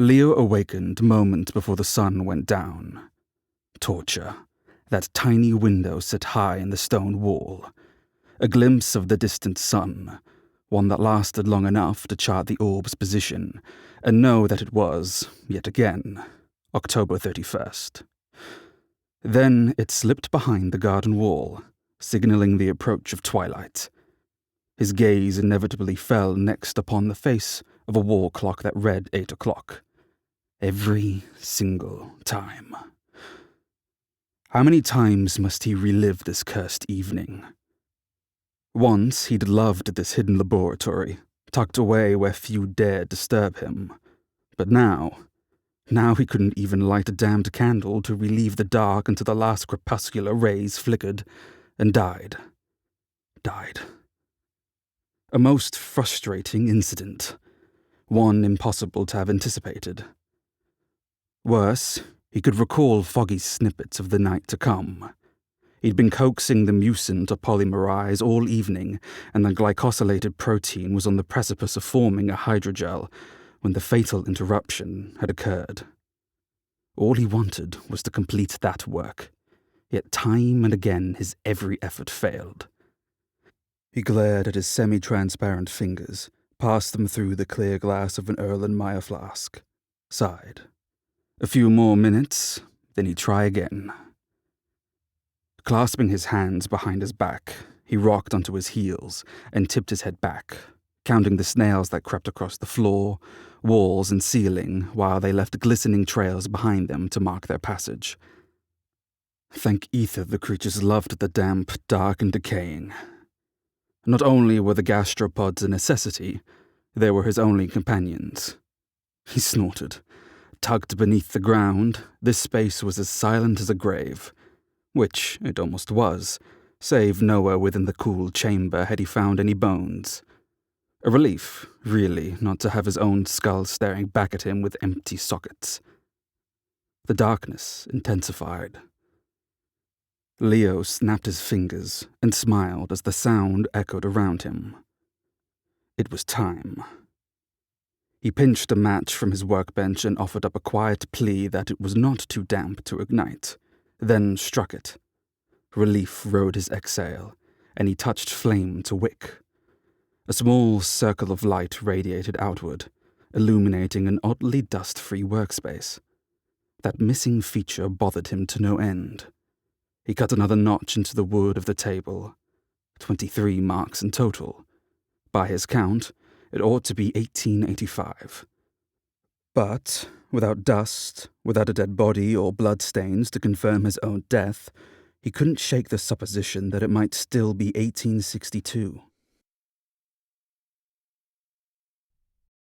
Leo awakened moment before the sun went down. Torture. That tiny window set high in the stone wall. A glimpse of the distant sun, one that lasted long enough to chart the orb's position, and know that it was, yet again, October 31st. Then it slipped behind the garden wall, signaling the approach of twilight. His gaze inevitably fell next upon the face of a wall clock that read 8 o'clock. Every single time. How many times must he relive this cursed evening? Once he'd loved this hidden laboratory, tucked away where few dared disturb him. But now he couldn't even light a damned candle to relieve the dark until the last crepuscular rays flickered and died. A most frustrating incident. One impossible to have anticipated. Worse, he could recall foggy snippets of the night to come. He'd been coaxing the mucin to polymerize all evening, and the glycosylated protein was on the precipice of forming a hydrogel when the fatal interruption had occurred. All he wanted was to complete that work, yet time and again his every effort failed. He glared at his semi-transparent fingers, passed them through the clear glass of an Erlenmeyer flask, sighed. A few more minutes, then he'd try again. Clasping his hands behind his back, he rocked onto his heels and tipped his head back, counting the snails that crept across the floor, walls, and ceiling while they left glistening trails behind them to mark their passage. Thank ether the creatures loved the damp, dark, and decaying. Not only were the gastropods a necessity, they were his only companions. He snorted. Tucked beneath the ground, this space was as silent as a grave, which it almost was, save nowhere within the cool chamber had he found any bones. A relief, really, not to have his own skull staring back at him with empty sockets. The darkness intensified. Leo snapped his fingers and smiled as the sound echoed around him. It was time. He pinched a match from his workbench and offered up a quiet plea that it was not too damp to ignite, then struck it. Relief rode his exhale, and he touched flame to wick. A small circle of light radiated outward, illuminating an oddly dust-free workspace. That missing feature bothered him to no end. He cut another notch into the wood of the table. 23 marks in total. By his count, it ought to be 1885. But, without dust, without a dead body or bloodstains to confirm his own death, he couldn't shake the supposition that it might still be 1862.